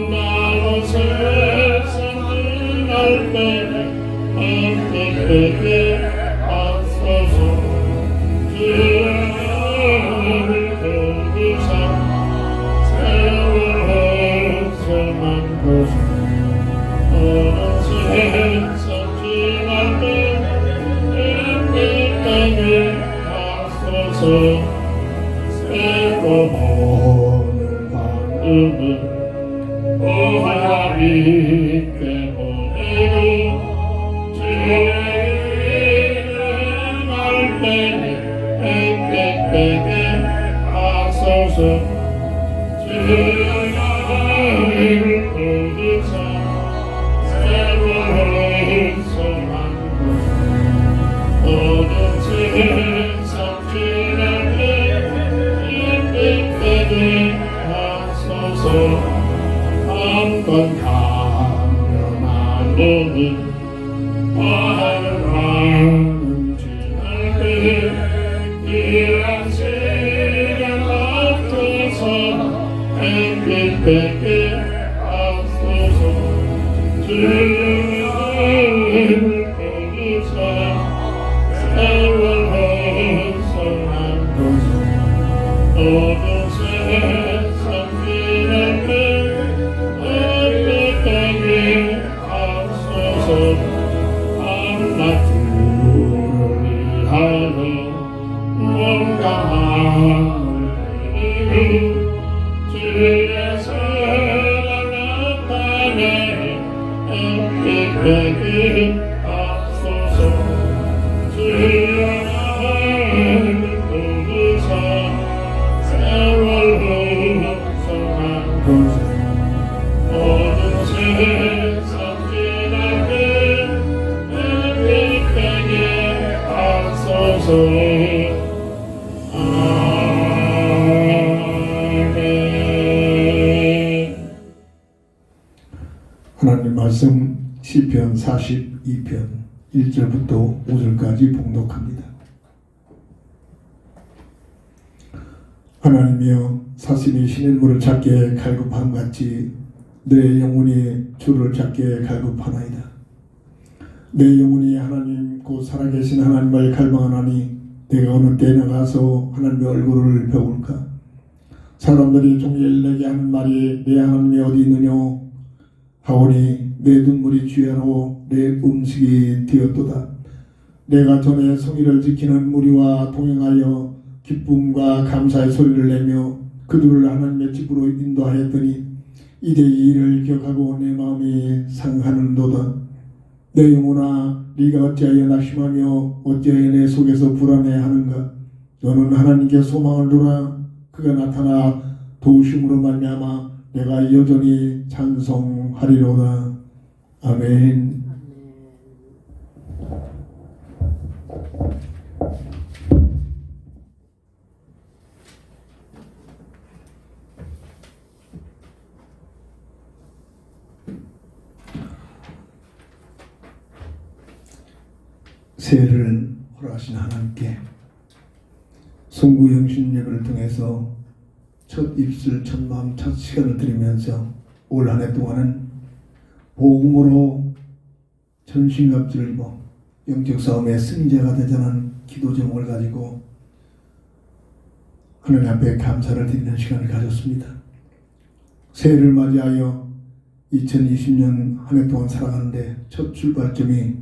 나로 세상 지날 때 함께 앞서서 주를 거두사 세월에서만 보소 어느 세상 지날 때 함께 앞서서 새로 오는 방금은 오하리 때문에도 주를 날 때에 햇빛에게 앞서서 주를 거두사 세월에서만 보소 어느 세상 지날 때 햇빛에게 앞서서 한번 가면 안 오는 화려한 지날 때 귀한 시간 앞서서 햇빛에게 앞서서 주를 거두사 세월에서만 보소 어느 세상 지날 때 햇빛에게 앞서서 한낮을 위하여 뭔가 마음을 내리고 주의 사랑 나타내 햇빛에게 앞서서 주의 나를 거두사 세월에서만 보소 어느 세상 지날 때 햇빛에게 앞서서 아멘. 하나님 말씀 시편 42편 1절부터 5절까지 봉독합니다. 하나님이여 사슴이 시냇물을 찾게 갈급함 같이 내 영혼이 주를 찾게 갈급하나이다. 내 영혼이 하나님 곧 살아계신 하나님을 갈망하나니 내가 어느 때 나가서 하나님의 얼굴을 배울까? 사람들이 종일 내게 하는 말이 내 하나님이 어디 있느냐 하오니 내 눈물이 주야로 내 음식이 되었도다. 내가 전에 성의를 지키는 무리와 동행하여 기쁨과 감사의 소리를 내며 그들을 하나님의 집으로 인도하였더니 이제 이 일을 기억하고 내 마음이 상하는도다. 내 영혼아 네가 어찌하여 낙심하며 어찌하여 내 속에서 불안해하는가? 너는 하나님께 소망을 두라. 그가 나타나 도우심으로 말미암아 내가 여전히 찬송하리로다. 아멘. 새해를 허락하신 하나님께 송구영신 예배를 통해서 첫 입술, 첫 마음, 첫 시간을 드리면서 올 한 해 동안은 복음으로 전신갑주를 입어 영적 싸움의 승자가 되자는 기도 제목을 가지고 하나님 앞에 감사를 드리는 시간을 가졌습니다. 새해를 맞이하여 2020년 한 해 동안 살아가는데 첫 출발점이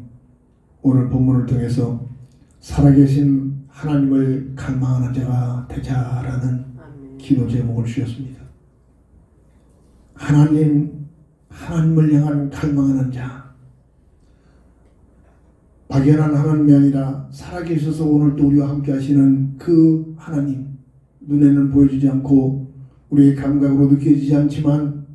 오늘 본문을 통해서 살아계신 하나님을 갈망하는 자가 되자라는 기도 제목을 주셨습니다. 하나님을 향한 갈망하는 자, 박연한 하나님이 아니라 살아계셔서 오늘도 우리와 함께 하시는 그 하나님, 눈에는 보여주지 않고 우리의 감각으로 느껴지지 않지만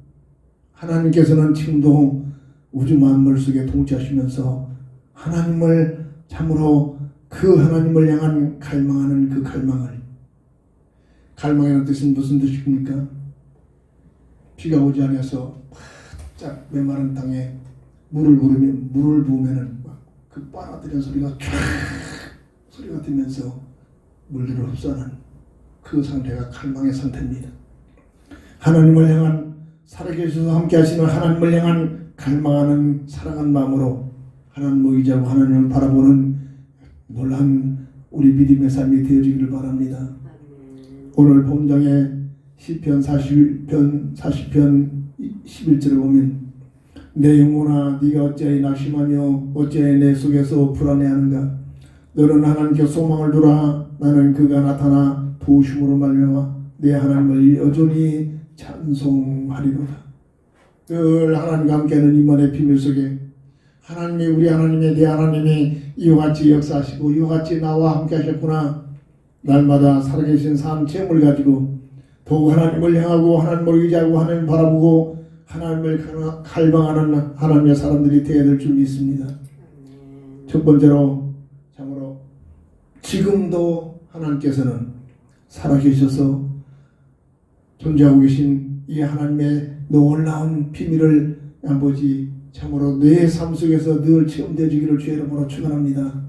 하나님께서는 지금도 우주 만물 속에 통치하시면서 하나님을 참으로 그 하나님을 향한 갈망하는 그 갈망이라는 뜻은 무슨 뜻입니까? 비가 오지 않아서 바짝 메마른 땅에 물을 부으면은 그 빨아들이는 소리가 쫙 소리가 들면서 물들을 흡수하는 그 상태가 갈망의 상태입니다. 하나님을 향한 살아계셔서 함께 하시는 하나님을 향한 갈망하는 사랑하는 마음으로 하나님을 의지하고 하나님을 바라보는 놀란 우리 믿음의 삶이 되어지기를 바랍니다. 오늘 본장의 시편 40편 11절에 보면 내 영혼아 네가 어찌하여 낙심하며 어찌하여 내 속에서 불안해하는가. 너는 하나님께 소망을 두라. 나는 그가 나타나 도우심으로 말미암아 내 하나님을 여전히 찬송하리로다. 늘 하나님과 함께하는 임만의 비밀 속에 하나님이 우리 하나님의 내 하나님이 이와 같이 역사하시고 이와 같이 나와 함께 하셨구나. 날마다 살아계신 삶 체험을 가지고 더욱 하나님을 향하고 하나님을 의지하고 하나님을 바라보고 하나님을 갈망하는 하나님의 사람들이 되어야 될 줄 믿습니다. 첫 번째로 참으로 지금도 하나님께서는 살아계셔서 존재하고 계신 이 하나님의 놀라운 비밀을 아버지 참으로 내 삶 속에서 늘 체험되어지기를 주의 이름으로 축원합니다.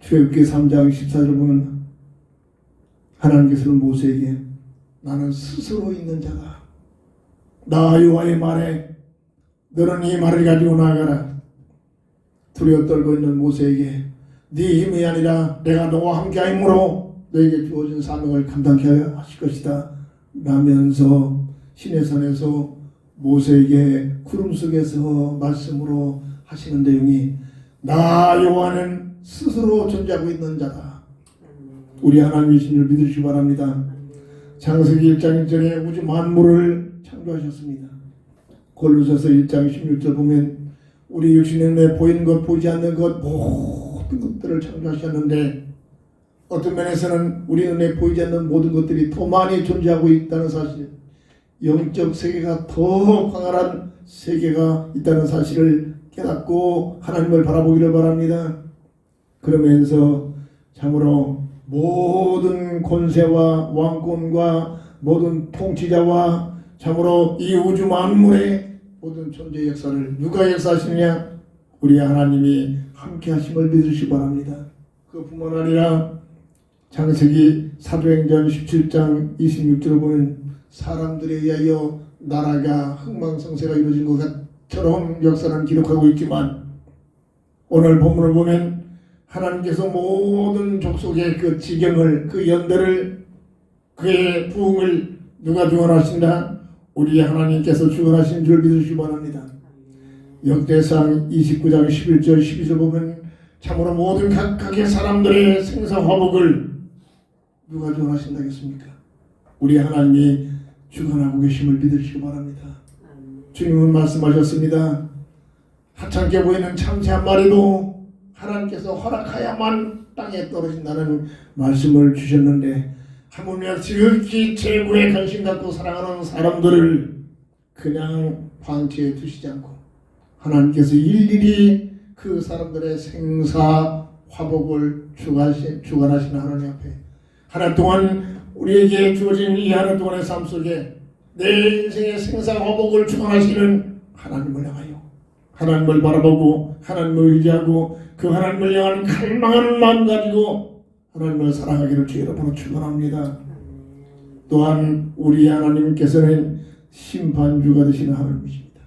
출애굽기 3장 14절 보면 하나님께서는 모세에게 나는 스스로 있는 자다. 나 여호와의 말에 너는 이 말을 가지고 나아가라. 두려워 떨고 있는 모세에게 네 힘이 아니라 내가 너와 함께하므로 너에게 주어진 사명을 감당케 하실 것이다 라면서 시내산에서 모세에게 구름 속에서 말씀으로 하시는 내용이 나 여호와는 스스로 존재하고 있는 자다. 우리 하나님이신 줄 믿으시기 바랍니다. 창세기 1장 1절에 우주 만물을 창조하셨습니다. 골로새서 1장 16절 보면 우리 육신의 눈에 보이는 것 보이지 않는 것 모든 것들을 창조하셨는데 어떤 면에서는 우리 눈에 보이지 않는 모든 것들이 더 많이 존재하고 있다는 사실, 영적 세계가 더 광활한 세계가 있다는 사실을 깨닫고 하나님을 바라보기를 바랍니다. 그러면서 참으로 모든 권세와 왕권과 모든 통치자와 참으로 이 우주 만물의 모든 존재 역사를 누가 역사하시느냐? 우리 하나님이 함께 하심을 믿으시기 바랍니다. 그뿐만 아니라 창세기 사도행전 17장 26절을 보면 사람들에 의하여 나라가 흥망성쇠가 이루어진 것처럼 역사는 기록하고 있지만 오늘 본문을 보면 하나님께서 모든 족속의 그 지경을 그 연대를 그의 부흥을 누가 주관하신다? 우리 하나님께서 주관하신 줄 믿으시기 바랍니다. 역대상 29장 11절 12절 보면 참으로 모든 각각의 사람들의 생사화복을 누가 주관하신다겠습니까? 우리 하나님이 주관하고 계심을 믿으시기 바랍니다. 주님은 말씀하셨습니다. 하찮게 보이는 참새 한 마리도 하나님께서 허락하야만 땅에 떨어진다는 말씀을 주셨는데 하물며 지극히 최고의 관심 갖고 사랑하는 사람들을 그냥 방치해 두시지 않고 하나님께서 일일이 그 사람들의 생사 화복을 주관하시는 하나님 앞에 한 해 동안 우리에게 주어진 이 한 해 동안의 삶 속에 내 인생의 생사 화복을 주관하시는 하나님을 향하여 하나님을 바라보고 하나님을 의지하고 그 하나님을 향한 갈망하는 마음 가지고 하나님을 사랑하기를 주의 이름으로 축원합니다. 또한 우리 하나님께서는 심판주가 되시는 하나님이십니다.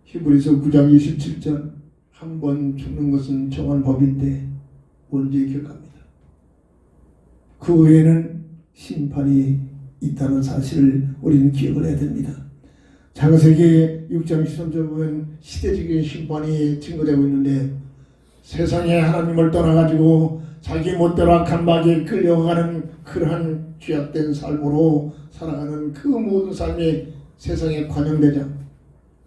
히브리서 9장 27절 한 번 죽는 것은 정한 법인데 언제 기억합니다. 그 외에는 심판이 있다는 사실을 우리는 기억을 해야 됩니다. 창세기 6장 13절 보면 시대적인 심판이 증거되고 있는데 세상에 하나님을 떠나가지고 자기 멋대로 악한 마귀에 끌려가는 그러한 죄악된 삶으로 살아가는 그 모든 삶이 세상에 관영되자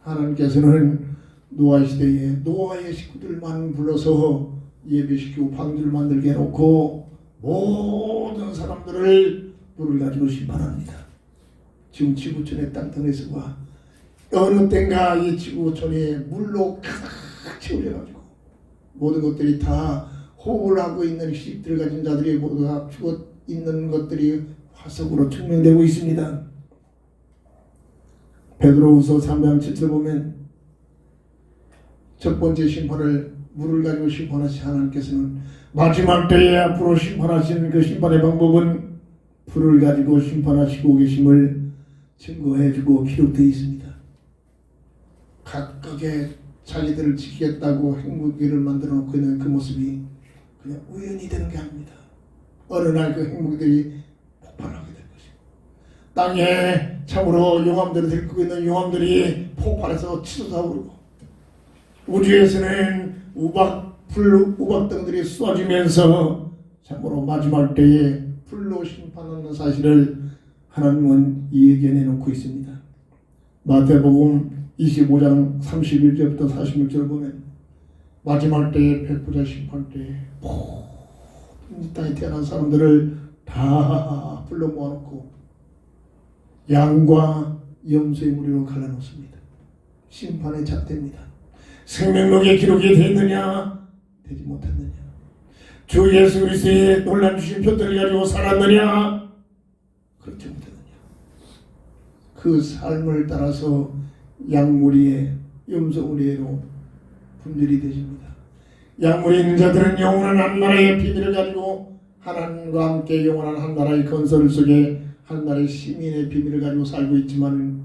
하나님께서는 노아 시대에 노아의 식구들만 불러서 예배시키고 방주를 만들게 해놓고 모든 사람들을 물을 가지고 심판합니다. 지금 지구촌의 땅덩어리가 어느 땐가 이 지구촌이 물로 가득 채워져가지고 모든 것들이 다 호흡을 하고 있는 식들을 가진 자들이 모두 다 죽어 있는 것들이 화석으로 증명되고 있습니다. 베드로후서 3장 7절 보면 첫 번째 심판을 물을 가지고 심판하신 하나님께서는 마지막 때에 앞으로 심판하시는 그 심판의 방법은 불을 가지고 심판하시고 계심을 증거해주고 기록되어 있습니다. 각각의 자기들을 지키겠다고 행복기를 만들어 놓고 있는 그 모습이 그냥 우연히 되는 게 아닙니다. 어느 날 그 행복들이 폭발하게 될 것입니다. 땅에 참으로 용암들을 들고 있는 용암들이 폭발해서 치솟아오르고 우주에서는 우박등들이 쏟아지면서 참으로 마지막 때에 불로 심판하는 사실을 하나님은 예견해 놓고 있습니다. 마태복음 25장 31절부터 46절을 보면 마지막 때에 백부자 심판 때에 모든 땅에 태어난 사람들을 다 불러 모아놓고 양과 염소의 무리로 갈라놓습니다. 심판의 잣대입니다. 생명록에 기록이 됐느냐 되지 못했느냐, 주 예수 그리스도의 놀란 주신 표들을 가지고 살았느냐 그렇지 못했느냐, 그 삶을 따라서 양무리에 염소무리로 분별이 되십니다. 양무리에 있는 자들은 영원한 한 나라의 비밀을 가지고 하나님과 함께 영원한 한 나라의 건설 속에 한 나라의 시민의 비밀을 가지고 살고 있지만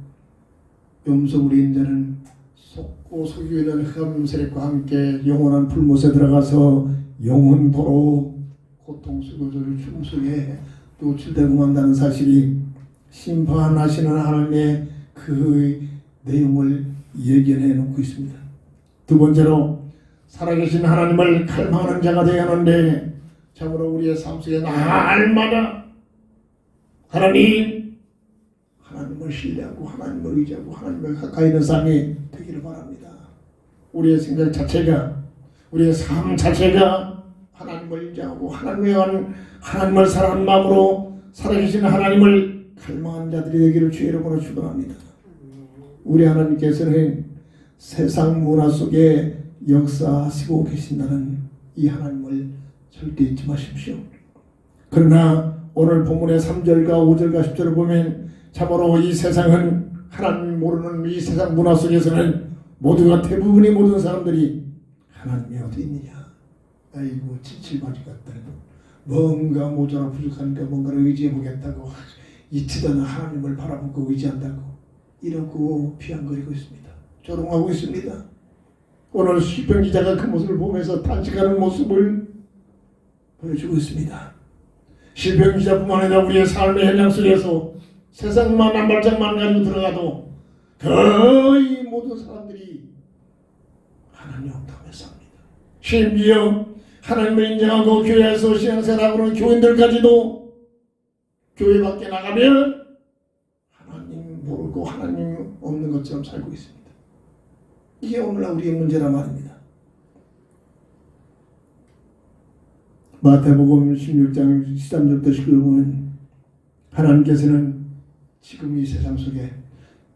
염소무리에 있는 자는 속고 속이고 있는 흑암 세력과 함께 영원한 불못에 들어가서 영원토록 고통 속에 죽음 속에 노출되고 만다는 사실이 심판하시는 하나님의 그 내용을 예견해 놓고 있습니다. 두 번째로 살아계신 하나님을 갈망하는 자가 되어야 하는데 참으로 우리의 삶 속에 날마다 하나님을 신뢰하고 하나님을 의지하고 하나님을 가까이 있는 삶이 되기를 바랍니다. 우리의 생각 자체가, 우리의 삶 자체가 하나님을 인정하고 하나님을 사랑하는 마음으로 살아계신 하나님을 갈망하는 자들이 되기를 주의 이름으로 축원합니다. 우리 하나님께서는 세상 문화 속에 역사하시고 계신다는 이 하나님을 절대 잊지 마십시오. 그러나 오늘 본문의 3절과 5절과 10절을 보면 참으로 이 세상은 하나님 모르는 이 세상 문화 속에서는 모두가 대부분의 모든 사람들이 하나님이 어디 있느냐, 아이고 칠칠바지 같다, 뭔가 모자라 부족하니까 뭔가를 의지해 보겠다고 이치다나 하나님을 바라보고 의지한다고 이러고 피한거리고 있습니다. 조롱하고 있습니다. 오늘 시편 기자가 그 모습을 보면서 탄식하는 모습을 보여주고 있습니다. 시편 기자뿐만 아니라 우리의 삶의 현장 속에서 세상만 한 발짝만 가지고 들어가도 거의 모든 사람들이 하나님 없다며 삽니다. 심지어 하나님을 인정하고 교회에서 신앙생활하고는 교인들까지도 교회 밖에 나가면 하나님 모르고 하나님 없는 것처럼 살고 있습니다. 이게 오늘날 우리의 문제란 말입니다. 마태복음 16장 13절부터 19절 보면 하나님께서는 지금 이 세상 속에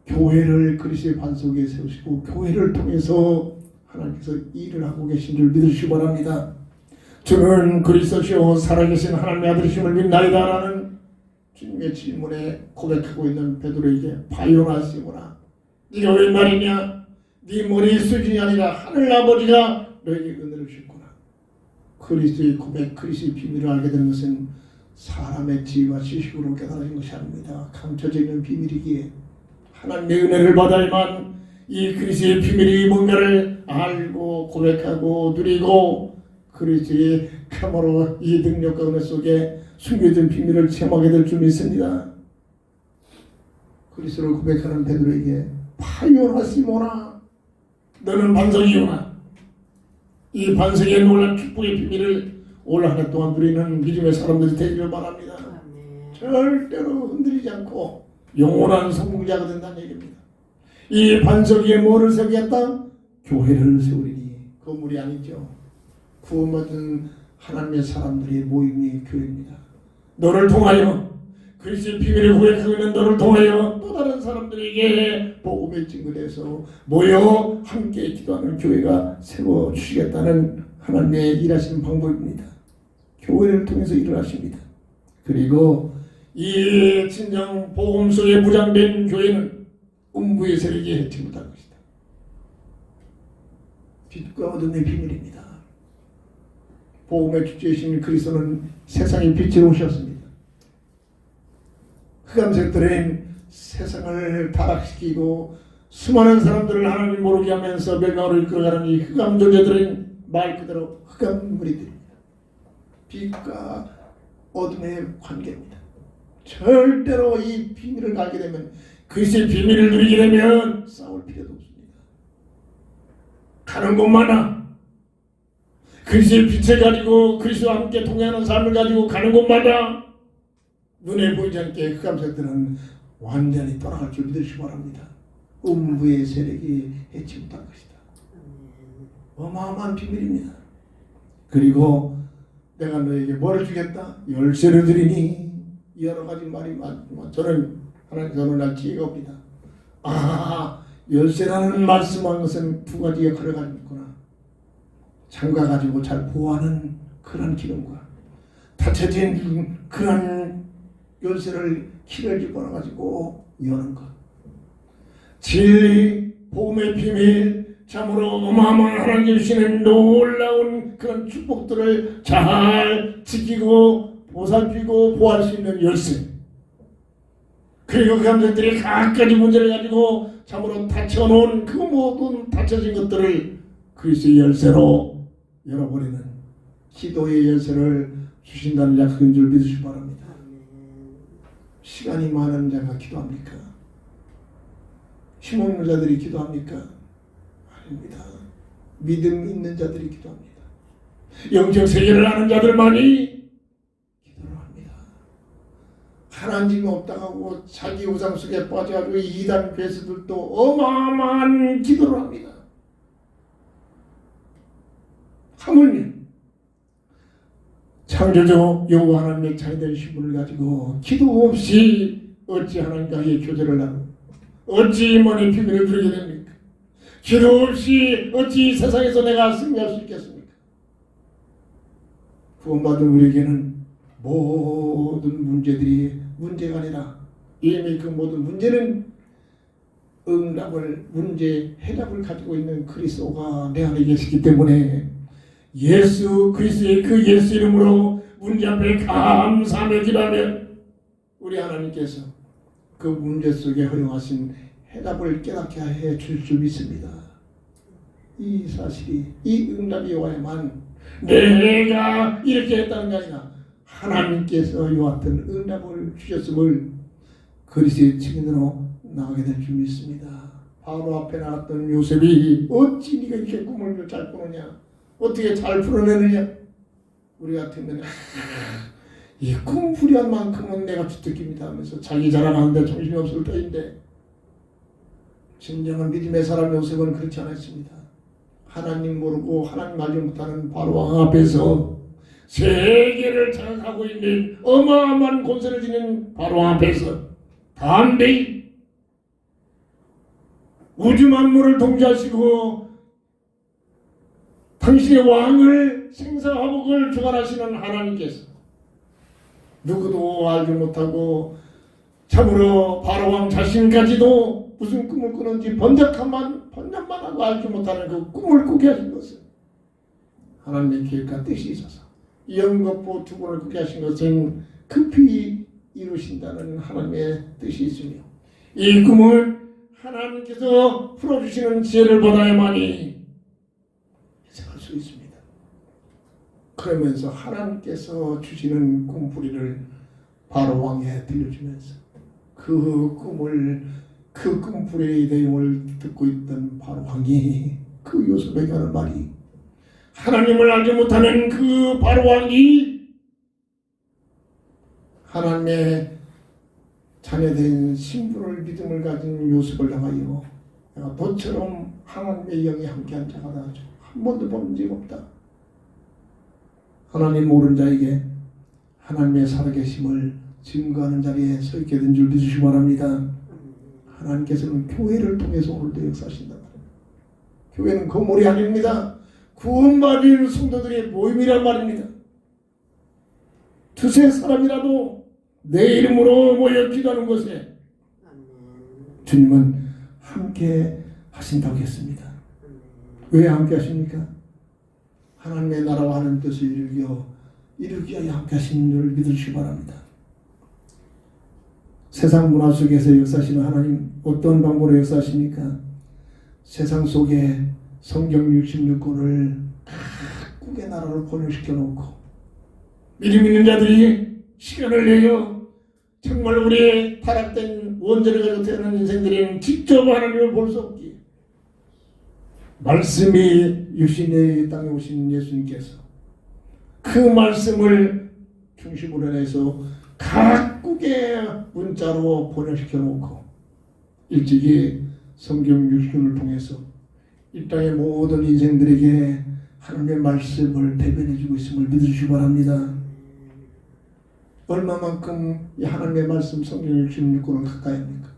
교회를 그리스도의 반석에 세우시고 교회를 통해서 하나님께서 일을 하고 계신 줄 믿으시기 바랍니다. 저는 그리스도시요 살아계신 하나님의 아들이심을 믿나이다라는 주님의 질문에 고백하고 있는 베드로에게 바요나 시모나, 네가 웬 말이냐? 네 머리 수준이 아니라 하늘아버지가 너에게 은혜를 주셨구나. 그리스도의 고백, 그리스도의 비밀을 알게 되는 것은 사람의 지혜와 지식으로 깨달아진 것이 아닙니다. 감춰져 있는 비밀이기에 하나님의 은혜를 받아야만 이 그리스도의 비밀이 뭔가를 알고 고백하고 누리고 그리스도의 참으로 이 능력과 은혜 속에 숨겨진 비밀을 체험하게 될 줄 믿습니다. 그리스도를 고백하는 베드로에게 바요나 시모나, 너는 반석이구나. 이 반석의 놀란 축복의 비밀을 올 한 해 동안 누리는 믿음의 사람들이 되기를 바랍니다. 절대로 흔들리지 않고 영원한 성공자가 된다는 얘기입니다. 이 반석 위에 뭐를 세우겠다? 교회를 세우리니. 건물이 아니죠. 구원받은 하나님의 사람들의 모임이 교회입니다. 너를 통하여 그리스도의 비밀을 고백하고 있는 너를 통하여 또 다른 사람들에게 복음의 증거해서 모여 함께 기도하는 교회가 세워주시겠다는 하나님의 일하시는 방법입니다. 교회를 통해서 일을 하십니다. 그리고 이 진정 복음 속에 무장된 교회는 음부의 세력이 해치 못할 것이다. 빛과 어둠의 비밀입니다. 복음의 주제이신 그리스도는 세상의 빛으로 오셨습니다. 흑암색들은 세상을 타락시키고 수많은 사람들을 하나님 모르게 하면서 멸망으로 이끌어가는 이 흑암 존재들은 말 그대로 흑암 무리들입니다. 빛과 어둠의 관계입니다. 절대로 이 비밀을 알게 되면, 그리스도의 비밀을 누리게 되면 싸울 필요도 없습니다. 가는 곳마다 그리스도의 빛을 가지고 그리스도와 함께 동행하는 삶을 가지고 가는 곳마다 눈에 보이지 않게 흑암 세력들은 완전히 떠나갈 줄 믿으시기 바랍니다. 음부의 세력이 해치 못할 것이다. 어마어마한 비밀입니다. 그리고 내가 너에게 뭐를 주겠다? 열쇠를 드리니, 여러 가지 말이 많지만 저는 하나님께서 날 지혜가 옵니다. 열쇠라는 말씀한 것은 두 가지 역할을 가지고 있구나. 잠가 가지고 잘 보호하는 그런 기능과 닫혀진 그런 열쇠를 키를 집어넣어 가지고 여는 것. 진리, 복음의 비밀, 참으로 어마어마한 하나님 주시는 놀라운 그런 축복들을 잘 지키고 보살피고 보호할 수 있는 열쇠. 그리고 그 감정들이 각가지 문제를 가지고 참으로 닫혀놓은 그 모든 닫혀진 것들을 그리스도의 열쇠로 열어버리는 기도의 열쇠를 주신다는 약속인 줄 믿으시기 바랍니다. 시간이 많은 자가 기도합니까? 힘없는 자들이 기도합니까? 아닙니다. 믿음 있는 자들이 기도합니다. 영적 세계를 아는 자들만이 기도를 합니다. 하나님이 없다고 하고 자기 우상 속에 빠져가지고 이단 괴수들도 어마어마한 기도를 합니다. 하물며 창조주 여호와 하나님의 자녀된 신분을 가지고 기도 없이 어찌 하나님과의 교제를 나누고 어찌 임원의 비밀을 누리게 됩니까? 기도 없이 어찌 세상에서 내가 승리할 수 있겠습니까? 구원받은 우리에게는 모든 문제들이 문제가 아니라 이미 그 모든 문제는 응답을, 문제 해답을 가지고 있는 그리스도가 내 안에 계시기 때문에 예수 그리스도의 그 예수 이름으로 문제 앞에 감사하며 기도하면 우리 하나님께서 그 문제 속에 허용하신 해답을 깨닫게 해 줄 줄 믿습니다. 이 사실이, 이 응답이 와야만 내가 이렇게 했다는 게 아니라 하나님께서 이와 같은 응답을 주셨음을 그리스도의 증인으로 나가게 될 줄 믿습니다. 바로 앞에 나갔던 요셉이 어찌 네가 이렇게 꿈을 잘 꾸느냐, 어떻게 잘 풀어내느냐. 우리 같으면 이 꿈풀이한 만큼은 내가 주특기입니다 하면서 자기 자랑하는데 정신이 없을 터인데, 진정한 믿음의 사람 요셉은 그렇지 않았습니다. 하나님 모르고 하나님 알지 못하는 바로왕 앞에서 세계를 장악하고 있는 어마어마한 권세를 지닌 바로왕 앞에서 담대히 우주 만물을 통제하시고 당신의 왕을 생사화복을 주관하시는 하나님께서 누구도 알지 못하고 참으로 바로왕 자신까지도 무슨 꿈을 꾸는지 번잡만 하고 알지 못하는 그 꿈을 꾸게 하신 것은 하나님의 계획과 뜻이 있어서 영겁보 두 번을 꾸게 하신 것은 급히 이루신다는 하나님의 뜻이 있으며 이 꿈을 하나님께서 풀어주시는 지혜를 받아야만이 해석할 수 있습니다. 그러면서 하나님께서 주시는 꿈풀이를 바로왕에 들려주면서 그 꿈풀이의 내용을 듣고 있던 바로왕이 그 요셉에게 하는 말이, 하나님을 알지 못하는 그 바로왕이 하나님의 자녀된 신분을 믿음을 가진 요셉을 향하여 내가 너처럼 하나님의 영이 함께한 자가 나죠. 한 번도 본 적 없다. 하나님 모르는 자에게 하나님의 살아계심을 증거하는 자리에 서 있게 된 줄 믿으시기 바랍니다. 하나님께서는 교회를 통해서 오늘도 역사하신다 말입니다. 교회는 건물이 아닙니다. 구원받은 성도들의 모임이란 말입니다. 두세 사람이라도 내 이름으로 모여 기도하는 것에 주님은 함께 하신다고 했습니다. 왜 함께 하십니까? 하나님의 나라와 하나님 뜻을 이루기 위하여 함께 하시는 줄 믿으시기 바랍니다. 세상 문화 속에서 역사하시는 하나님 어떤 방법으로 역사하십니까? 세상 속에 성경 66권을 각국의 나라로 번역시켜 놓고 믿음 있는 자들이 시간을 내어 정말 우리의 타락된 원죄를 가지고 태어난 인생들은 직접 하나님을 볼 수 없기에 말씀이 유신의 땅에 오신 예수님께서 그 말씀을 중심으로 해서 각국의 문자로 번역시켜 놓고 일찍이 성경 60권을 통해서 이 땅의 모든 인생들에게 하나님의 말씀을 대변해 주고 있음을 믿으시기 바랍니다. 얼마만큼 이 하나님의 말씀 성경 66권을 가까이 합니까?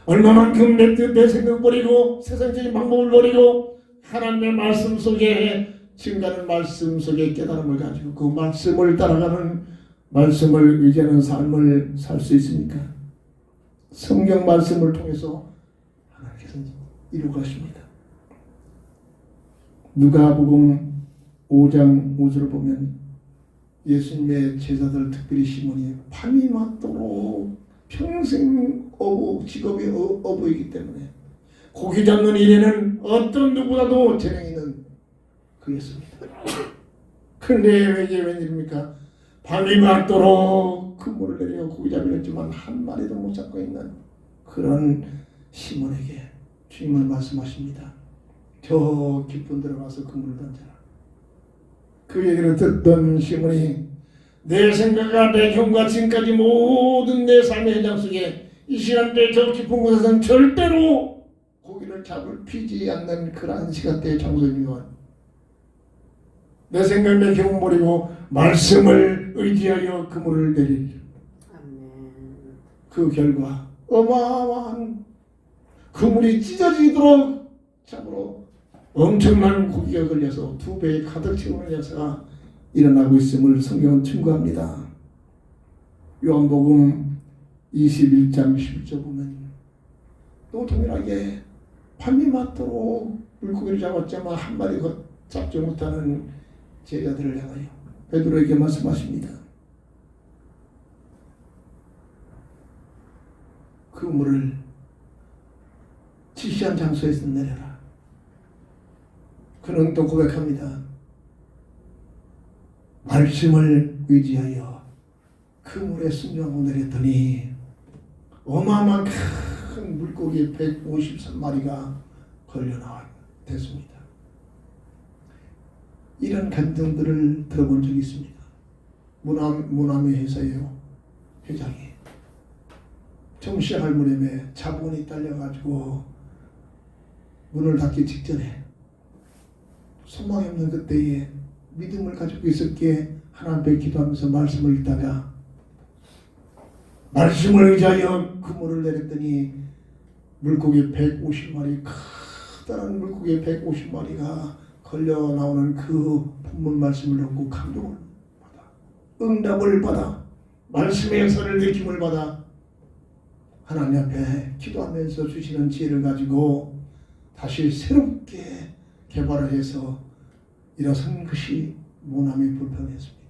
얼마만큼 내 생각 버리고 세상적인 방법을 버리고 하나님의 말씀 속에 증가하는 말씀 속에 깨달음을 가지고 그 말씀을 따라가는 말씀을 의지하는 삶을 살 수 있습니까? 성경 말씀을 통해서 하나님께서 이루가십니다. 누가복음 5장 5절을 보면 예수님의 제자들 특별히 시몬이 밤이 맞도록 평생 직업이 어부이기 때문에 고기 잡는 일에는 어떤 누구라도 재능 있는 그였습니다. 그런데 이게 웬일입니까? 밤이 맞도록 그물을 내려 고기 잡으려 했지만 한 마리도 못 잡고 있는 그런 시몬에게 주님은 말씀하십니다. 저 깊은 데로 가서 그물을 던져라. 그 얘기를 듣던 시몬이 내 생각과 내 경과 지금까지 모든 내 삶의 현장 속에 이 시간대 저 깊은 곳에서는 절대로 고기를 피지 않는 그러한 시간대의 장소입니다. 내 생각 내 경험 버리고 말씀을 의지하여 그물을 내리리. 그 결과 어마어마한 그물이 찢어지도록 참으로 엄청난 고기가 걸려서 2배에 가득 채우는 역사가 일어나고 있음을 성경은 증거합니다. 요한복음 21장 11절 보면 또 동일하게 밤이 맞도록 물고기를 잡았지만 한 마리 잡지 못하는 제자들을 향하여 베드로에게 말씀하십니다. 그 물을 지시한 장소에서 내려라. 그는 또 고백합니다. 말씀을 의지하여 그 물에 순종하고 내렸더니 어마어마한 큰 물고기 153마리가 걸려 나와 됐습니다. 이런 감정들을 들어본 적이 있습니다. 무남의 회사예요. 회장이 처음 시작할 무렵에 자본이 딸려가지고 문을 닫기 직전에 소망이 없는 그때에 믿음을 가지고 있었기에 하나님 앞에 기도하면서 말씀을 읽다가 말씀을 의지하여 그물을 내렸더니 물고기 150마리 커다란 물고기 150마리가 걸려 나오는 그 본문 말씀을 듣고 감동을 받아 응답을 받아 말씀의 역사를 느낌을 받아 하나님 앞에 기도하면서 주시는 지혜를 가지고 다시 새롭게 개발을 해서 일어선 것이 모나미 불편이었습니다.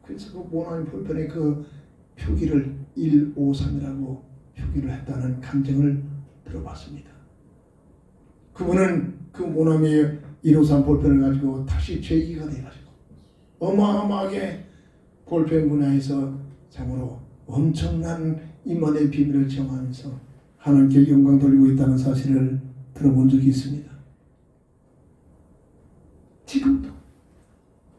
그래서 그 모나미 불편의 그 표기를 153이라고 표기를 했다는 감정을 들어봤습니다. 그분은 그 모나미의 153 볼펜을 가지고 다시 재기가 돼가지고 어마어마하게 볼펜 분야에서 참으로 엄청난 임만의 비밀을 체험하면서 하나님께 영광 돌리고 있다는 사실을 들어본 적이 있습니다. 지금도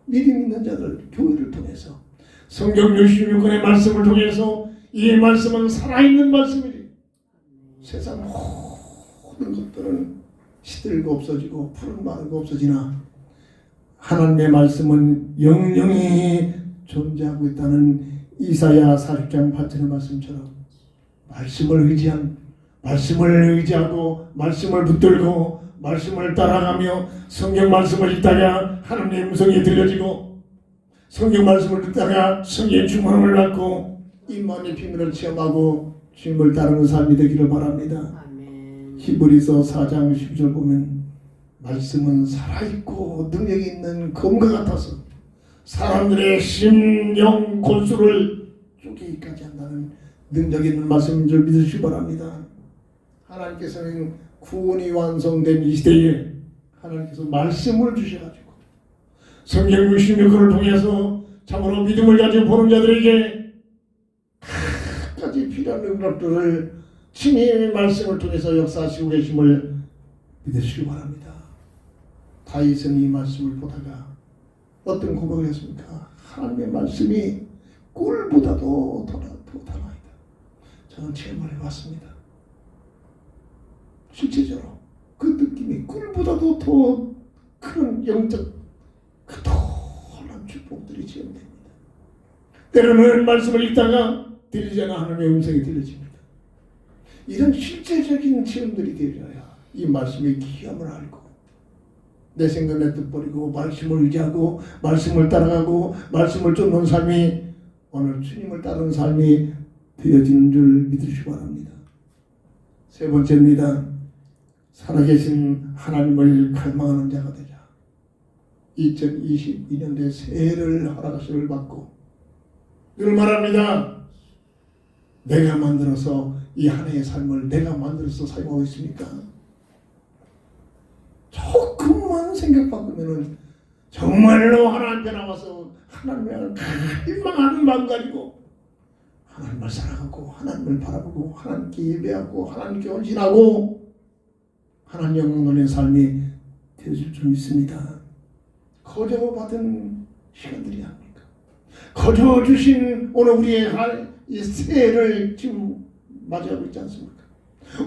믿음 있는 자들 교회를 통해서 성경 66권의 말씀을 통해서 이 말씀은 살아있는 말씀이지 세상 모든 것들은 시들고 없어지고 푸른 마르고 없어지나 하나님의 말씀은 영영히 존재하고 있다는 이사야 40장 8절의 말씀처럼 말씀을 의지하고 말씀을 붙들고 말씀을 따라가며 성경 말씀을 읽다가 하나님의 음성이 들려지고 성경 말씀을 듣다가 성경의 충만함을 받고 임만의 비밀을 체험하고 주님을 따르는 삶이 되기를 바랍니다. 아멘. 히브리서 4장 10절 보면 말씀은 살아있고 능력이 있는 검과 같아서 사람들의 심령 골수를 쪼개기까지 한다는 능력 있는 말씀인 줄 믿으시기 바랍니다. 하나님께서는 구원이 완성된 이 시대에 하나님께서 말씀을 주셔가지고 성경 66권을 통해서 참으로 믿음을 가지고 보는 자들에게 각가지 필요한 능력들을 주님의 말씀을 통해서 역사하시고 계심을 믿으시기 바랍니다. 다윗은 이 말씀을 보다가 어떤 고백을 했습니까? 하나님의 말씀이 꿀보다도 더 달아있다. 저는 체험을 해봤습니다. 실제적으로 그 느낌이 꿀보다도 더 큰 영적 그 놀라운 축복들이 체험됩니다. 때로는 말씀을 읽다가 들리지 않아 하나님의 음성이 들려집니다. 이런 실제적인 체험들이 되어야 이 말씀의 귀함을 알고 내 생각에 뜻버리고 말씀을 의지하고 말씀을 따라가고 말씀을 쫓는 삶이 오늘 주님을 따르는 삶이 되어지는 줄 믿으시기 바랍니다. 세 번째입니다. 살아계신 하나님을 갈망하는 자가 되자. 2022년도에 새해를 허락하심을 받고 늘 말합니다. 내가 만들어서 이 한 해의 삶을 내가 만들어서 사용하고 있습니까? 조금만 생각 바꾸면은 정말로 하나님 앞에 나와서 하나님을 갈망하는 마음 가지고 하나님을 사랑하고 하나님을 바라보고 하나님께 예배하고 하나님께 헌신하고 하나님 영광 돌리는 삶이 되어질 줄 믿습니다. 거저받은 시간들이 아닙니까? 거저 주신 오늘 우리의 이 새해를 지금 맞이하고 있지 않습니까?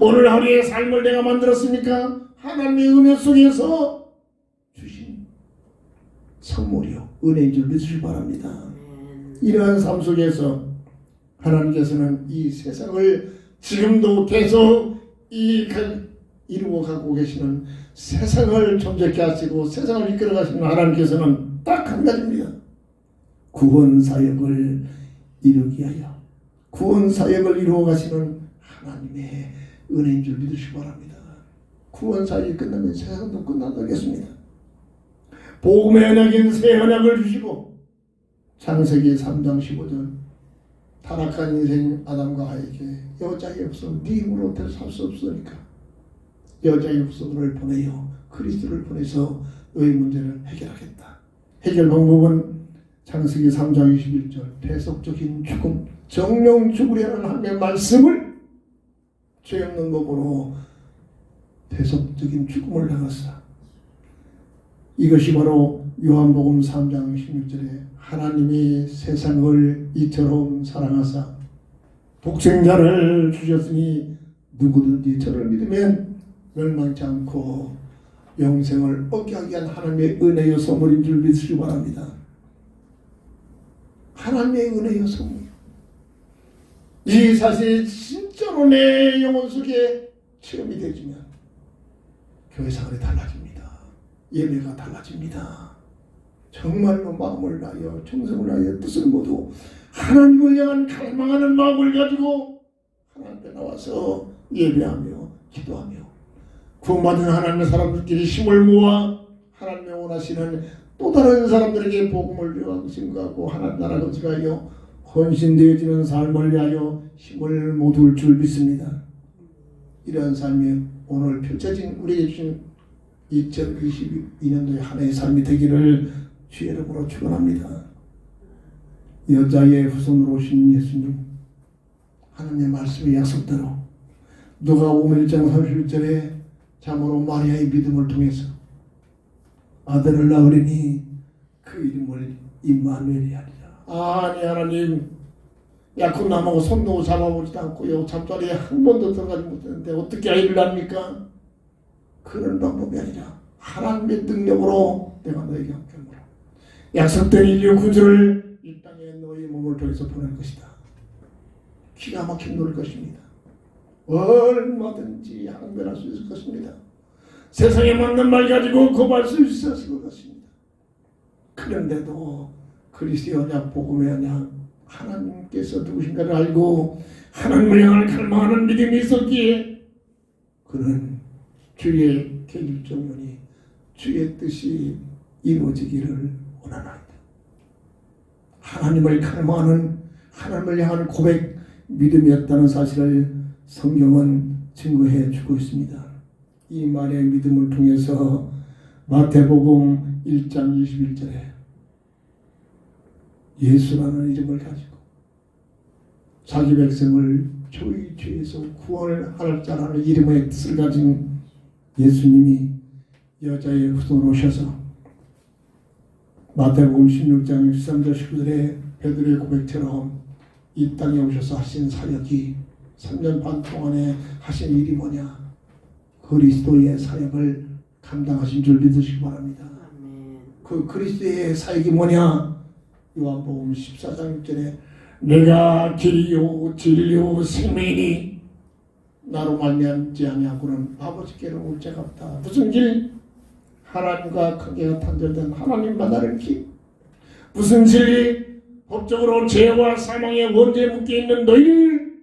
오늘 하루의 삶을 내가 만들었습니까? 하나님의 은혜 속에서 주신 선물이요 은혜인 줄 믿으시기 바랍니다. 이러한 삶 속에서 하나님께서는 이 세상을 지금도 계속 이루어 가고 계시는 세상을 존재케 하시고 세상을 이끌어 가시는 하나님께서는 딱 한 가지입니다. 구원 사역을 이루기 위하여 구원 사역을 이루어 가시는 하나님의 은혜인 줄 믿으시기 바랍니다. 구원 사역이 끝나면 세상도 끝나겠습니다. 복음의 언약인 새 언약을 주시고 창세기 3장 15절 타락한 인생 아담과 하에게 여자의 없음 네 힘으로 살 수 없으니까 여자의 후손을 보내요 그리스도를 보내서 너의 문제를 해결하겠다. 해결 방법은 창세기 3장 21절 대속적인 죽음 정령 죽으려는 하나님의 말씀을 죄 없는 몸으로 대속적인 죽음을 당했다. 이것이 바로 요한복음 3장 16절에 하나님이 세상을 이처럼 사랑하사 독생자를 주셨으니 누구든지 저를 믿으면 멸망치 않고 영생을 얻게 하기 위한 하나님의 은혜의 선물인 줄 믿으시기 바랍니다. 하나님의 은혜의 선물. 이 사실이 진짜로 내 영혼 속에 체험이 되지면 교회 생활이 달라집니다. 예배가 달라집니다. 정말로 마음을 다하여 정성을 다하여 뜻을 모두 하나님을 향한 갈망하는 마음을 가지고 하나님 앞에 나와서 예배하며 기도하며 구원받은 하나님의 사람들끼리 힘을 모아 하나님의 원하시는 또 다른 사람들에게 복음을 요하고 증거하고 하나님 나라 건설하여 헌신되어지는 삶을 위하여 힘을 모둘 줄 믿습니다. 이러한 삶이 오늘 펼쳐진 우리에게 주신 2022년도의 한 해의 삶이 되기를 주의 이름으로 축원합니다. 여자의 후손으로 오신 예수님 하나님의 말씀의 약속대로 누가복음 1장 31절에 참으로 마리아의 믿음을 통해서 아들을 낳으리니 그 이름을 임마누엘이 하리라. 아니 하나님 약혼 남하고 손도 잡아보지도 않고요 잠자리에 한 번도 들어가지 못했는데 어떻게 아이를 낳습니까? 그런 방법이 아니라 하나님의 능력으로 내가 너에게 함께 물어 약속된 인류 구주를 이 땅에 너의 몸을 통해서 보낼 것이다. 기가 막힌 노를 것입니다. 얼마든지 항변할 수 있을 것입니다. 세상에 맞는 말 가지고 고발할 수 있었을 것 같습니다. 그런데도 그리스도의 언약 복음의 언약 하나님께서 누구신가를 알고 하나님을 향한 갈망하는 믿음이 있었기에 그는 주의 계율정론이 주의 뜻이 이루어지기를 원하나이다. 하나님을 갈망하는 하나님을 향한 고백 믿음이었다는 사실을 성경은 증거해 주고 있습니다. 이 말의 믿음을 통해서 마태복음 1장 21절에 예수라는 이름을 가지고 자기 백성을 저희 죄에서 구원을 할 자라는 이름의 뜻을 가진 예수님이 여자의 후손으로 오셔서 마태복음 16장 13절 19절에 베드로의 고백처럼 이 땅에 오셔서 하신 사역이 3년 반 동안에 하신 일이 뭐냐? 그리스도의 사역을 감당하신 줄 믿으시기 바랍니다. 그 그리스도의 사역이 뭐냐? 요한복음 14장 6절에 내가 길이요 진리요 생명이니 나로 말미암지 아니하고는 아버지께로 올 자가 없다. 무슨 길? 하나님과 관계가 단절된 하나님과 나를 길. 무슨 진리? 법적으로 죄와 사망의 원죄에 묶여있는 너희를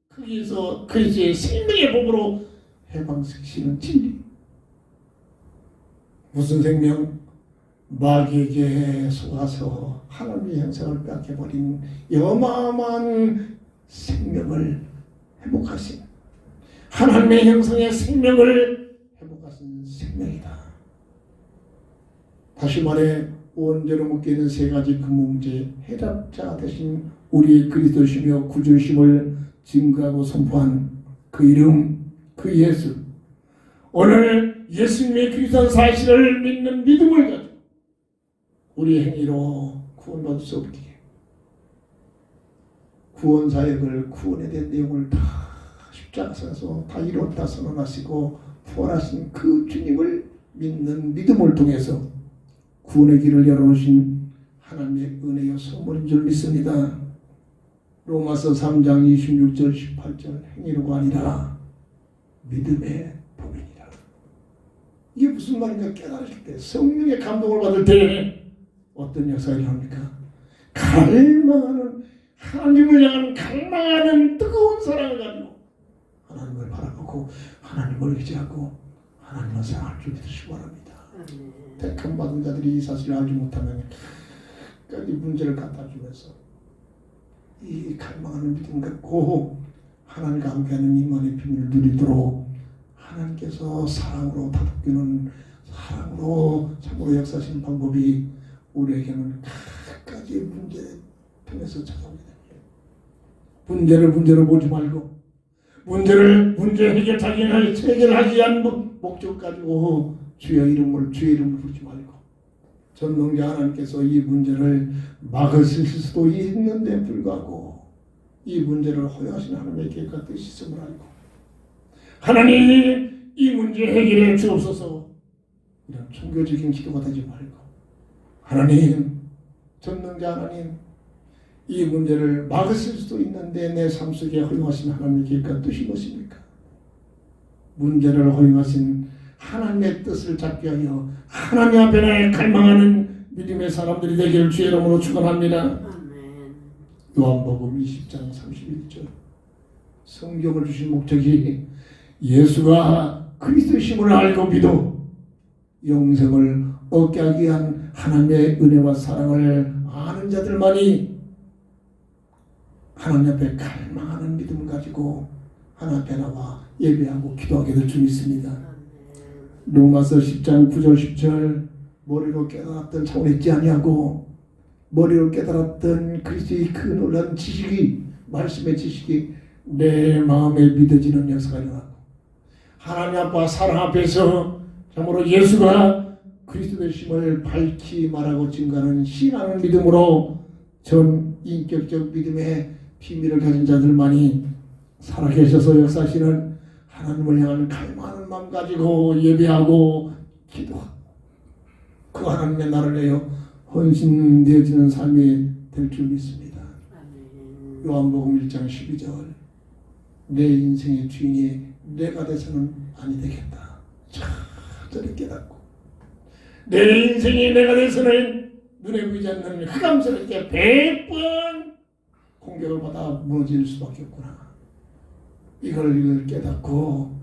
거기에서 그리스도의 생명의 법으로 해방시키시는 진리. 무슨 생명? 마귀에게 속아서 하나님의 형상을 뺏겨버린 어마어마한 생명을 회복하신 하나님의 형상의 생명을 회복하신 생명이다. 다시 말해 원죄로 묶여있는 세 가지 그 문제 해답자 대신 우리의 그리스도시며 구주심을 증거하고 선포한 그 이름, 그 예수. 오늘 예수님의 그리스도 사실을 믿는 믿음을 가지고 우리의 행위로 구원받을 수 없기에 구원 사역을 구원에 대한 내용을 다 십자가에서 다 이뤘다 선언하시고 부활하신 그 주님을 믿는 믿음을 통해서 구원의 길을 열어놓으신 하나님의 은혜의 선물인 줄 믿습니다. 로마서 3장 26절 18절 행위로가 아니라 믿음의 법이니라. 이게 무슨 말인가 깨달으실 때 성령의 감동을 받을 때 어떤 역사가 일어납니까? 갈망하는 하나님을 향한 갈망하는 뜨거운 사랑을 가지고 하나님을 바라보고 하나님을 의지하고 하나님을 사랑할 줄 믿으시기 바랍니다. 택함 받은 자들이 이 사실을 알지 못하면 이 문제를 갖다 주면서 이 갈망하는 믿음 갖고 하나님과 함께하는 임원의 비밀을 누리도록 하나님께서 사랑으로 다독이는 사랑으로 참으로 역사하시는 방법이 우리에게는 각가지 문제를 통해서 찾아옵니다. 문제를 문제로 보지 말고 문제 해결하기 위한 목적 가지고 주의 이름을 부르지 말고 전능자 하나님께서 이 문제를 막으실 수도 있는데 불구하고 이 문제를 허용하신 하나님의 계획과 뜻이 있음을 알고 하나님 이 문제 해결해 주옵소서 이런 종교적인 기도가 되지 말고 하나님 전능자 하나님 이 문제를 막으실 수도 있는데 내 삶 속에 허용하신 하나님의 계획과 뜻이 무엇입니까? 문제를 허용하신 하나님의 뜻을 잡기 위하여 하나님 앞에 갈망하는 믿음의 사람들이 되기를 주의 이름으로 축원합니다. 요한복음 20장 31절 성경을 주신 목적이 예수가 그리스도심을 알고 믿어 영생을 얻게 하기 위한 하나님의 은혜와 사랑을 아는 자들만이 하나님 앞에 갈망하는 믿음을 가지고 하나님 앞에 나와 예배하고 기도하게 될 줄 믿습니다. 로마서 10장 9절 10절 머리로 깨달았던 차원 있지 아니하고 머리로 깨달았던 그리스도의 그 놀라운 지식이 말씀의 지식이 내 마음에 믿어지는 역사가 일어나고 하나님 아빠 사랑 앞에서 참으로 예수가 그리스도 되심을 밝히 말하고 증거하는 신앙을 믿음으로 전 인격적 믿음의 비밀을 가진 자들만이 살아계셔서 역사하시는 하나님을 향한 갈망하는 마음 가지고 예배하고 기도하고 그 하나님의 나를 내어 헌신되어지는 삶이 될 줄 믿습니다. 요한복음 1장 12절 내 인생의 주인이 내가 돼서는 아니 되겠다. 저를 깨닫고 내 인생이 내가 돼서는 눈에 보이지 않는 흑암스럽게 100번 공격을 받아 무너질 수밖에 없구나. 이걸 깨닫고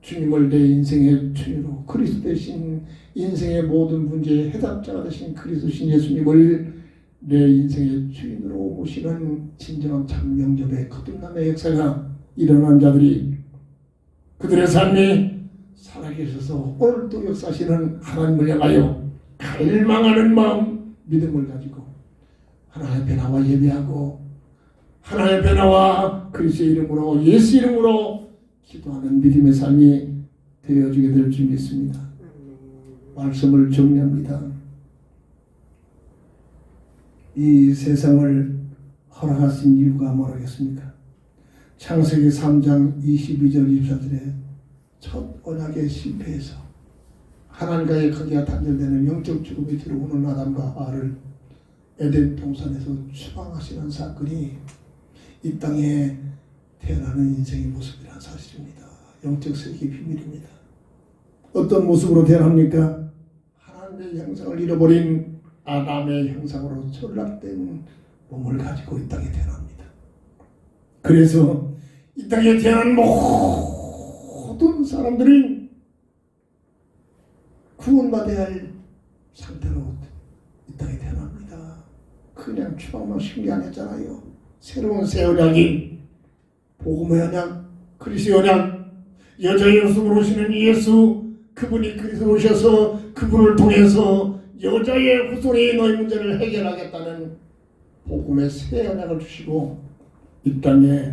주님을 내 인생의 주인으로 그리스도 대신 인생의 모든 문제의 해답자가 되신 그리스도신 예수님을 내 인생의 주인으로 모시는 진정한 참 영접의 거듭남의 역사가 일어난 자들이 그들의 삶이 살아계셔서 오늘도 역사하시는 하나님을 향하여 갈망하는 마음, 믿음을 가지고 하나님의 변화와 예배하고 하나님의 변화와 그리스도의 이름으로 예수 이름으로 기도하는 믿음의 삶이 되어지게 될 줄 믿습니다. 말씀을 정리합니다. 이 세상을 허락하신 이유가 뭐라겠습니까? 창세기 3장 22절 24절에 첫 언약의 실패에서 하나님과의 관계가 단절되는 영적 죽음이 들어오는 아담과 하와를 에덴 동산에서 추방하시는 사건이 이 땅에 태어나는 인생의 모습이라는 사실입니다. 영적 세계의 비밀입니다. 어떤 모습으로 태어납니까? 하나님의 형상을 잃어버린 아담의 형상으로 전락된 몸을 가지고 이 땅에 태어납니다. 그래서 이 땅에 태어난 모든 사람들이 구원받아야 할 상태로 이 땅에 태어납니다. 그냥 추방만 쉬운 게 아니었잖아요. 새로운 새 언약인 복음의 언약, 그리스도의 언약, 여자의 모습으로 오시는 예수, 그분이 그리스도로 오셔서 그분을 통해서 여자의 후손이 너희 문제를 해결하겠다는 복음의 새 언약을 주시고 이 땅에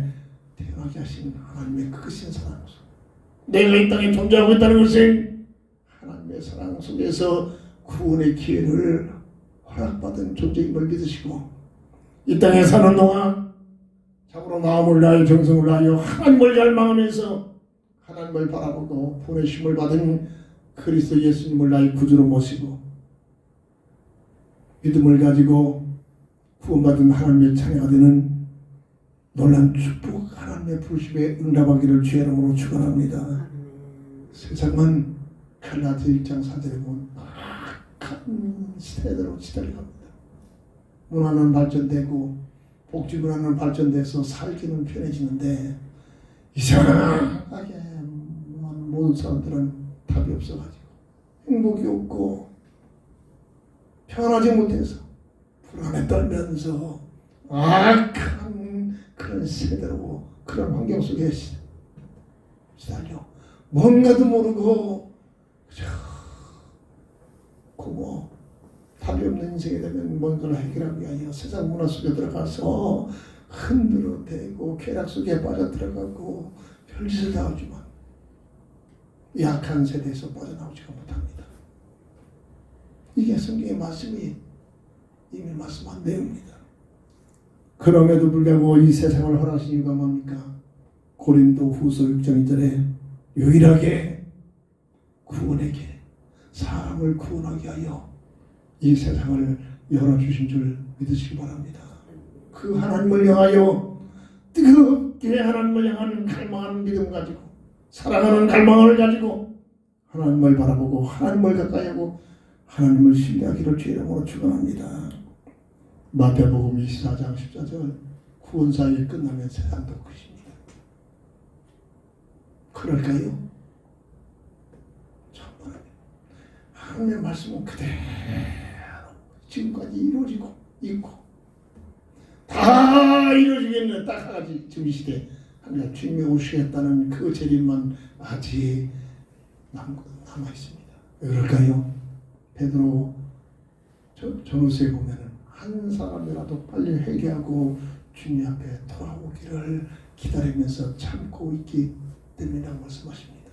태어나게 하신 하나님의 크신 사랑, 내가 이 땅에 존재하고 있다는 것은 하나님의 사랑 속에서 구원의 기회를 허락받은 존재임을 믿으시고 이 땅에 사는 동안 참으로 마음을 다하여 정성을 다하여 하나님을 갈망하면서 하나님을 바라보고 보내심을 받은 그리스도 예수님을 나의 구주로 모시고 믿음을 가지고 구원받은 하나님의 자녀가 되는 놀란 축복, 하나님의 부르심에 응답하기를 주의 이름으로 축원합니다. 세상은 갈라디아 1장 4절에 보면 악한 세대로 시달려갑니다. 문화는 발전되고 복지 문화는 발전돼서 살기는 편해지는데 이상하게 모든 사람들은 답이 없어가지고 행복이 없고 편하지 못해서 불안에 떨면서 악한 그런 세대로 그런 환경 속에 시달려 뭔가도 모르고 고모 답이 없는 인생이 되면 뭔가를 해결하기 위하여 세상 문화 속에 들어가서 흔들어대고 쾌락 속에 빠져들어가고 별짓을 다 하지만 약한 세대에서 빠져나오지가 못합니다. 이게 성경의 말씀이 이미 말씀한 내용입니다. 그럼에도 불구하고 이 세상을 허락하신 이유가 뭡니까? 고린도 후서 6장 2절에 유일하게 구원의 길, 사람을 구원하게 하여 이 세상을 열어주신 줄 믿으시기 바랍니다. 그 하나님을 향하여 뜨겁게 하나님을 향한 갈망하는 믿음 가지고 사랑하는 갈망을 가지고 하나님을 바라보고 하나님을 가까이 하고 하나님을 신뢰하기를 주의 이름으로 축원합니다. 마태복음 24장 14절 구원사역이 끝나면 세상도 끝입니다. 그럴까요? 정말 하나님의 말씀은 그대로 지금까지 이루어지고 있고 다 이루어지겠네. 딱 한 가지 지금 이 시대 하나님 주님이 오시겠다는 그 재림만 아직 남아 있습니다. 왜 그럴까요? 베드로 전후서에 보면은 한 사람이라도 빨리 회개하고 주님 앞에 돌아오기를 기다리면서 참고 있기 때문이라고 말씀하십니다.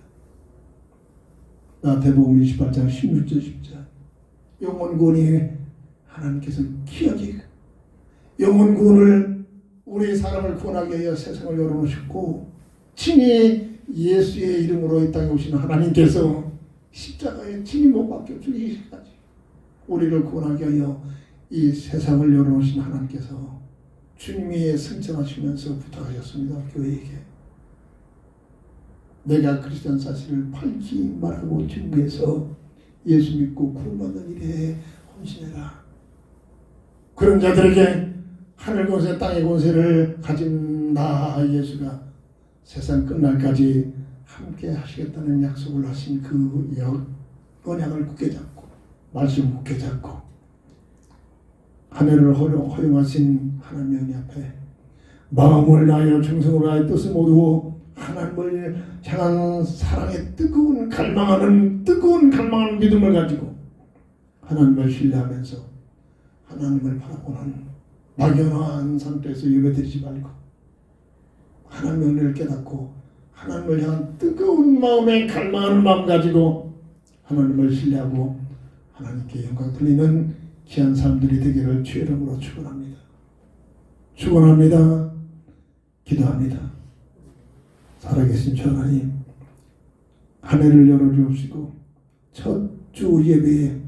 마태복음 28장 16절 10절 영혼 구원이 하나님께서 귀하게 영혼 구원을 우리 사람을 구원하기 위하여 세상을 열어놓으셨고 친히 예수의 이름으로 이 땅에 오신 하나님께서 십자가에 친히 못 박혀 죽이시기까지 우리를 구원하기 위하여 이 세상을 열어놓으신 하나님께서 주님이 승천하시면서 부탁하셨습니다. 교회에게 내가 그리스도인 사실을 밝히 말하고 증거해서 예수 믿고 구원받는 일에 헌신해라. 그런 자들에게 하늘 권세 땅의 권세를 가진 나 예수가 세상 끝날까지 함께 하시겠다는 약속을 하신 그 언약을 굳게 잡고 말씀 굳게 잡고 한 해를 허용하신 하나님 은혜 앞에 마음을 다하여 정성을 다하여 뜻을 모두고 하나님을 향한 사랑의 뜨거운 갈망하는 믿음을 가지고 하나님을 신뢰하면서 하나님을 바라보는 막연한 상태에서 예배드리지 말고 하나님의 은혜를 깨닫고 하나님을 향한 뜨거운 마음에 갈망하는 마음 가지고 하나님을 신뢰하고 하나님께 영광 돌리는 귀한 사람들이 되기를 주의 이름으로 축원합니다. 축원합니다. 기도합니다. 살아계신 주 하나님, 한 해를 열어주옵시고 첫 주 예배에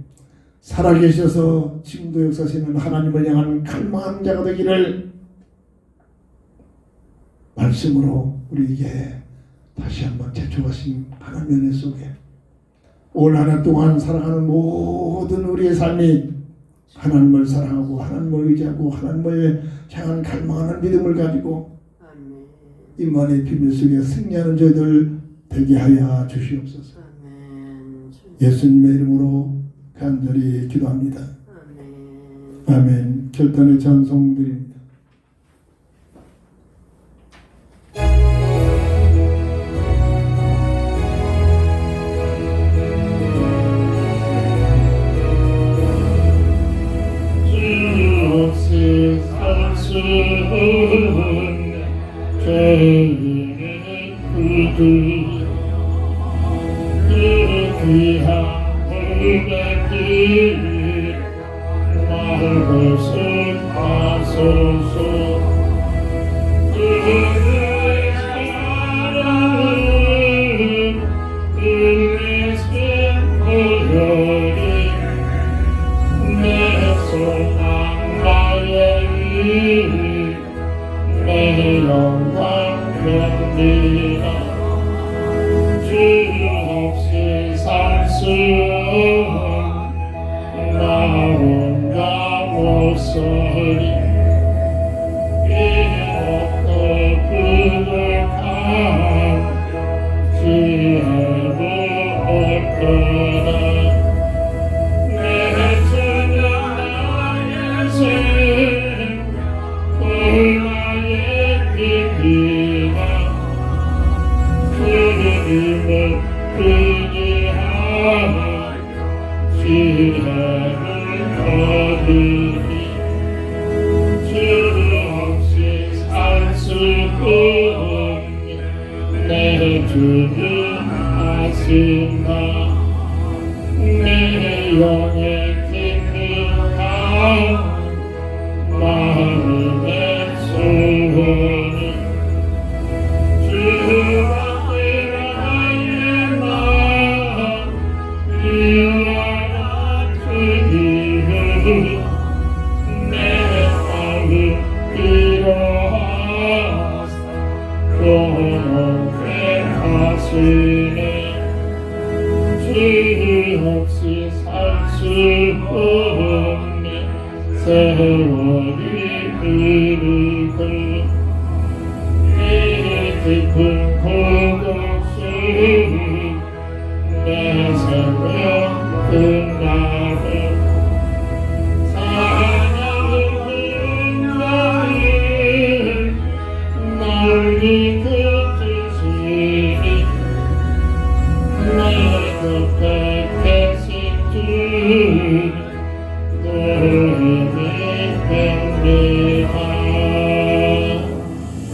살아계셔서 지금도 역사하시는 하나님을 향한 갈망하는 자가 되기를 말씀으로 우리에게 다시 한번 제초하신 하나님의 은혜 속에 올 한 해 동안 살아가는 모든 우리의 삶이 하나님을 사랑하고 하나님을 의지하고 하나님을 향한 갈망하는 믿음을 가지고 임만의 비밀 속에 승리하는 저희들 되게 하여 주시옵소서. 예수님의 이름으로 간절히 기도합니다. 아멘. 결단의 찬송 드립니다. 주 없이 살 수 없는 죄인의 구주 그 귀한 은혜길 나를 승하소서. 그의 사랑은 은혜의 보혈이 내 소망 나의 일 내 영광 됩니다. 주 없이 살 수 없는 나 혼자 못서리 이것도 부족한 지혜도 없더라. 내 주는 나의 생명 나의 빛이다. 주님은 의지하여 지혜를 거두니 주 없이 살 수 없는 내 주를 아신다. 내 영의 깊은 마음의 소원은 주와 나의 마음 이와 주기를 내 마음 이로하사 고백하시네. 주 없이 살 수 없는 세월이 흐르고 이 깊은 고독수 내 생명 끝나고 사랑하는 나를 멀리 그치시니 내 곁에 계신 주 너에게 뵙니다.